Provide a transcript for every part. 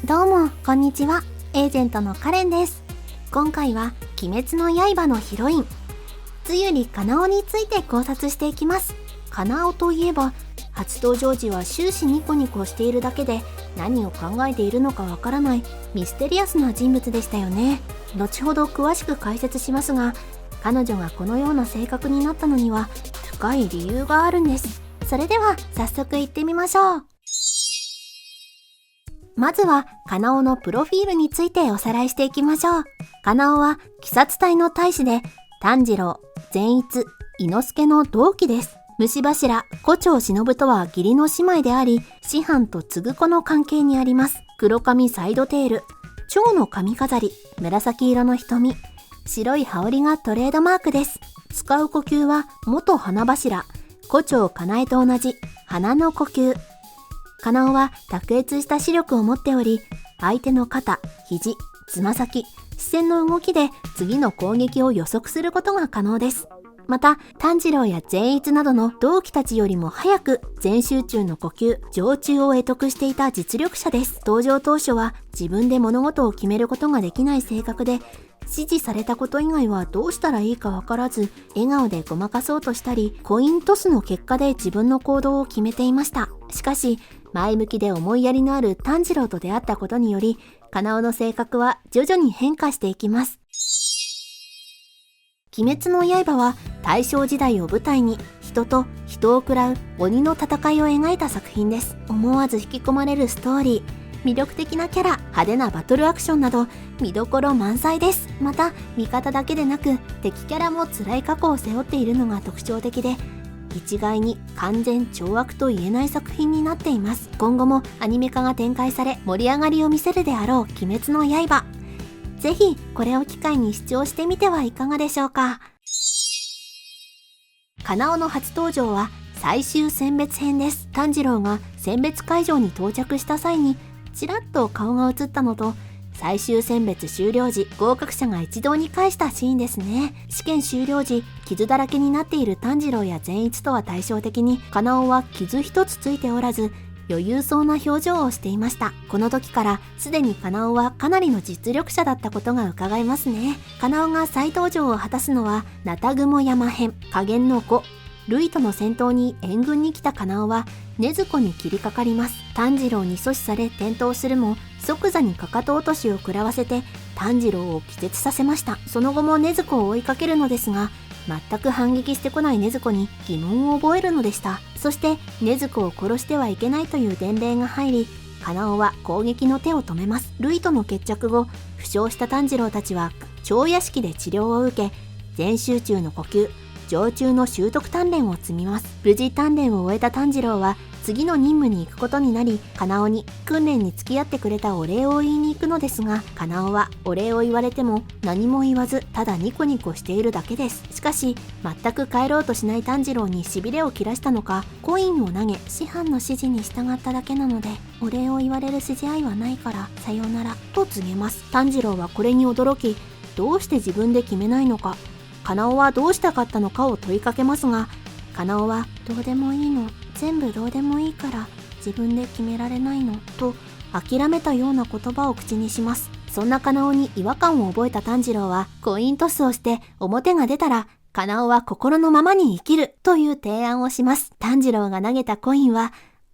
どうもこんにちは、エージェントのカレンです。今回は鬼滅の刃のヒロイン露里かなおについて考察していきます。かなおといえば初登場時は終始ニコニコしているだけで何を考えているのかわからないミステリアスな人物でしたよね。後ほど詳しく解説しますが、彼女がこのような性格になったのには深い理由があるんです。それでは早速行ってみましょう。まずはかなおのプロフィールについておさらいしていきましょう。かなおは鬼殺隊の大使で炭治郎、善逸、伊之助の同期です。虫柱、胡蝶忍とは義理の姉妹であり、師範と継子の関係にあります。黒髪サイドテール、蝶の髪飾り、紫色の瞳、白い羽織がトレードマークです。使う呼吸は元花柱、胡蝶かなえと同じ花の呼吸。かなおは卓越した視力を持っており、相手の肩、肘、つま先、視線の動きで次の攻撃を予測することが可能です。また炭治郎や善逸などの同期たちよりも早く全集中の呼吸、常中を得得していた実力者です。登場当初は自分で物事を決めることができない性格で、指示されたこと以外はどうしたらいいかわからず、笑顔でごまかそうとしたり、コイントスの結果で自分の行動を決めていました。しかし前向きで思いやりのある炭治郎と出会ったことにより、かなおの性格は徐々に変化していきます。鬼滅の刃は大正時代を舞台に人と人を食らう鬼の戦いを描いた作品です。思わず引き込まれるストーリー、魅力的なキャラ、派手なバトルアクションなど見どころ満載です。また味方だけでなく敵キャラも辛い過去を背負っているのが特徴的で、一概に完全懲悪と言えない作品になっています。今後もアニメ化が展開され盛り上がりを見せるであろう鬼滅の刃、ぜひこれを機会に視聴してみてはいかがでしょうか。かなおの初登場は最終選別編です。炭治郎が選別会場に到着した際にちらっと顔が映ったのと、最終選別終了時合格者が一堂に会したシーンですね。試験終了時傷だらけになっている炭治郎や善逸とは対照的に、かなおは傷一つついておらず余裕そうな表情をしていました。この時からすでにかなおはかなりの実力者だったことが伺えますね。かなおが再登場を果たすのはなたぐも山編、加減の子、ルイとの戦闘に援軍に来たかなおは禰豆子に切りかかります。炭治郎に阻止され転倒するも即座にかかと落としを食らわせて炭治郎を気絶させました。その後も禰豆子を追いかけるのですが、全く反撃してこない禰豆子に疑問を覚えるのでした。そして禰豆子を殺してはいけないという伝令が入り、かなおは攻撃の手を止めます。ルイとの決着後、負傷した炭治郎たちは蝶屋敷で治療を受け、全集中の呼吸、常中の習得鍛錬を積みます。無事鍛錬を終えた炭治郎は次の任務に行くことになり、かなおに訓練に付き合ってくれたお礼を言いに行くのですが、かなおはお礼を言われても何も言わずただニコニコしているだけです。しかし全く帰ろうとしない炭治郎にしびれを切らしたのか、コインを投げ師範の指示に従っただけなのでお礼を言われる筋合いはないからさようならと告げます。炭治郎はこれに驚き、どうして自分で決めないのか、かなおはどうしたかったのかを問いかけますが、かなおはどうでもいいの、全部どうでもいいから自分で決められないのと諦めたような言葉を口にします。そんなかなおに違和感を覚えた炭治郎はコイントスをして表が出たらかなおは心のままに生きるという提案をします。炭治郎が投げたコインは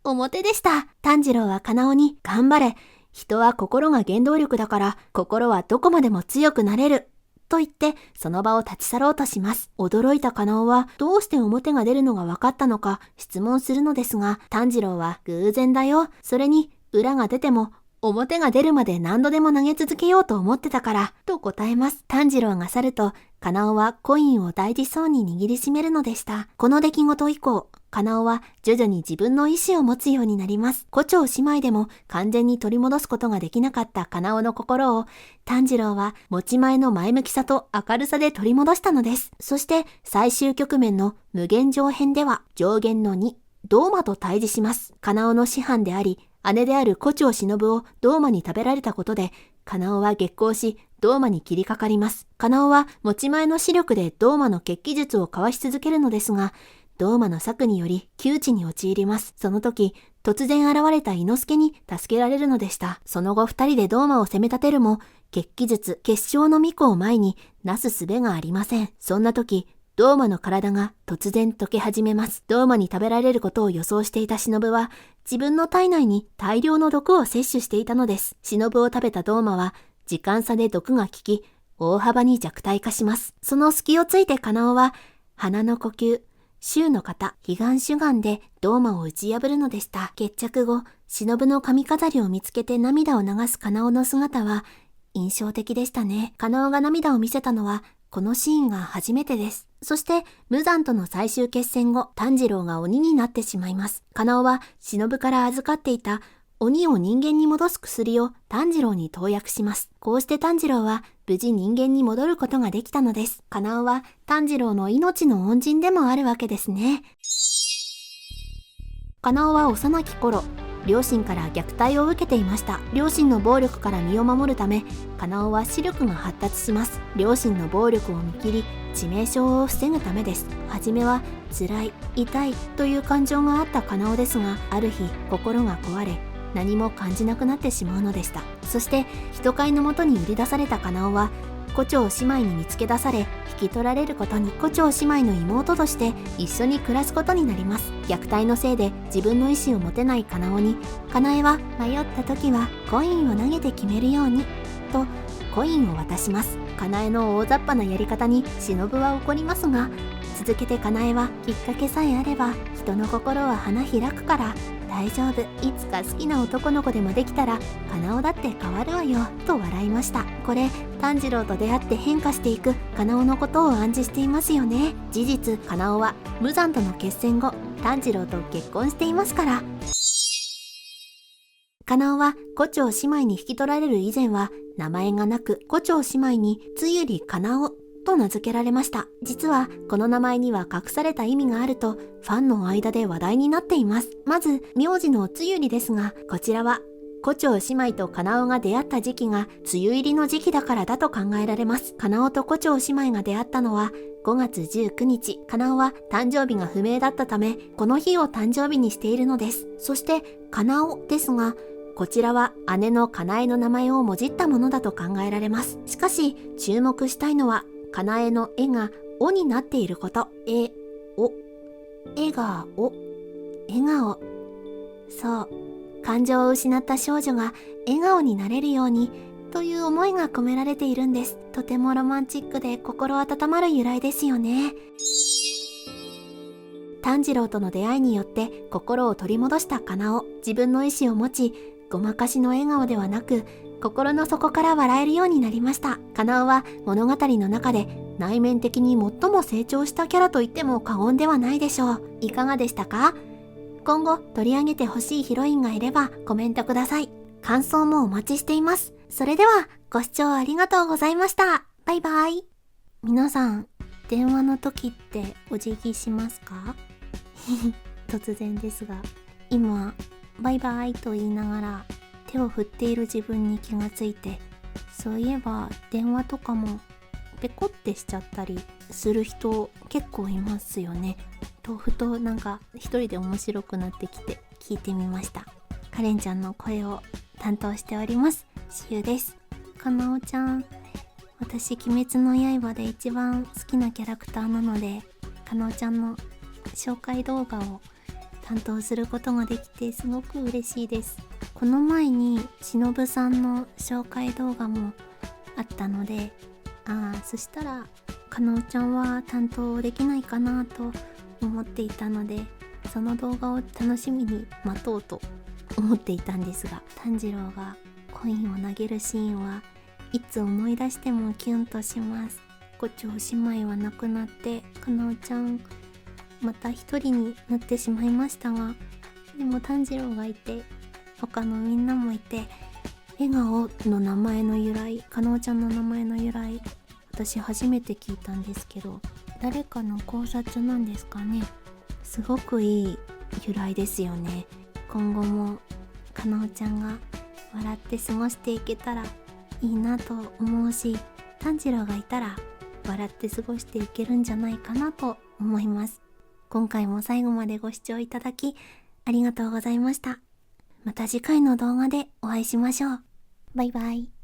表でした。炭治郎はかなおに頑張れ、人は心が原動力だから心はどこまでも強くなれると言ってその場を立ち去ろうとします。驚いたかなおはどうして表が出るのが分かったのか質問するのですが、炭治郎は偶然だよ、それに裏が出ても表が出るまで何度でも投げ続けようと思ってたからと答えます。炭治郎が去るとかなおはコインを大事そうに握りしめるのでした。この出来事以降、かなおは徐々に自分の意志を持つようになります。胡蝶姉妹でも完全に取り戻すことができなかったかなおの心を炭治郎は持ち前の前向きさと明るさで取り戻したのです。そして最終局面の無限上編では上限の2、ドーマと対峙します。かなおの師範であり姉である胡蝶忍をドーマに食べられたことで、かなおは激高しドーマに切りかかります。かなおは持ち前の視力でドーマの血気術をかわし続けるのですが、ドーマの策により窮地に陥ります。その時、突然現れた伊之助に助けられるのでした。その後二人でドーマを攻め立てるも、血気術結晶の巫女を前になす術がありません。そんな時、ドーマの体が突然溶け始めます。ドーマに食べられることを予想していた忍は、自分の体内に大量の毒を摂取していたのです。忍を食べたドーマは、時間差で毒が効き、大幅に弱体化します。その隙をついてカナオは、花の呼吸、衆の型、悲願主眼でドーマを打ち破るのでした。決着後、忍の髪飾りを見つけて涙を流すカナオの姿は印象的でしたね。カナオが涙を見せたのはこのシーンが初めてです。そして無惨との最終決戦後、炭治郎が鬼になってしまいます。カナオは忍から預かっていた鬼を人間に戻す薬を炭治郎に投薬します。こうして炭治郎は無事人間に戻ることができたのです。カナオは炭治郎の命の恩人でもあるわけですね。カナオは幼き頃、両親から虐待を受けていました。両親の暴力から身を守るため、カナオは視力が発達します。両親の暴力を見切り、致命傷を防ぐためです。はじめは辛い、痛いという感情があったカナオですが、ある日心が壊れ、何も感じなくなってしまうのでした。そして人飼いのもとに売り出されたカナオは胡蝶姉妹に見つけ出され引き取られることに、胡蝶姉妹の妹として一緒に暮らすことになります。虐待のせいで自分の意思を持てないカナオに、カナエは迷った時はコインを投げて決めるようにとコインを渡します。カナエの大雑把なやり方に忍は怒りますが、続けてカナエはきっかけさえあれば人の心は花開くから大丈夫、いつか好きな男の子でもできたらカナオだって変わるわよと笑いました。これ炭治郎と出会って変化していくカナオのことを暗示していますよね。事実カナオは無惨との決戦後炭治郎と結婚していますから。カナオは胡蝶姉妹に引き取られる以前は名前がなく、胡蝶姉妹につゆりカナオと名付けられました。実はこの名前には隠された意味があるとファンの間で話題になっています。まず名字のつゆりですが、こちらは胡蝶姉妹とカナオが出会った時期が梅雨入りの時期だからだと考えられます。カナオと胡蝶姉妹が出会ったのは5月19日。カナオは誕生日が不明だったため、この日を誕生日にしているのです。そしてカナオですが、こちらは姉のカナエの名前をもじったものだと考えられます。しかし注目したいのはカナエの絵がおになっていること。笑顔、笑顔。そう、感情を失った少女が笑顔になれるようにという思いが込められているんです。とてもロマンチックで心温まる由来ですよね。炭治郎との出会いによって心を取り戻したカナオ。自分の意志を持ち、ごまかしの笑顔ではなく心の底から笑えるようになりました。カナオは物語の中で内面的に最も成長したキャラと言っても過言ではないでしょう。いかがでしたか？今後取り上げてほしいヒロインがいればコメントください。感想もお待ちしています。それではご視聴ありがとうございました。バイバイ。皆さん、電話の時ってお辞儀しますか？突然ですが、今バイバイと言いながら手を振っている自分に気がついて、そういえば電話とかもペコってしちゃったりする人結構いますよね。とふとなんか一人で面白くなってきて聞いてみました。カレンちゃんの声を担当しておりますしゆです。かなおちゃん、私鬼滅の刃で一番好きなキャラクターなので、かなおちゃんの紹介動画を担当することができてすごく嬉しいです。この前にしのぶさんの紹介動画もあったので、そしたらかなおちゃんは担当できないかなと思っていたので、その動画を楽しみに待とうと思っていたんですが、炭治郎がコインを投げるシーンはいつ思い出してもキュンとします。胡蝶姉妹は亡くなってかなおちゃんまた一人になってしまいましたが、でも炭治郎がいて他のみんなもいて、笑顔の名前の由来、かなおちゃんの名前の由来、私初めて聞いたんですけど、誰かの考察なんですかね。すごくいい由来ですよね。今後もかなおちゃんが笑って過ごしていけたらいいなと思うし、炭治郎がいたら笑って過ごしていけるんじゃないかなと思います。今回も最後までご視聴いただきありがとうございました。また次回の動画でお会いしましょう。バイバイ。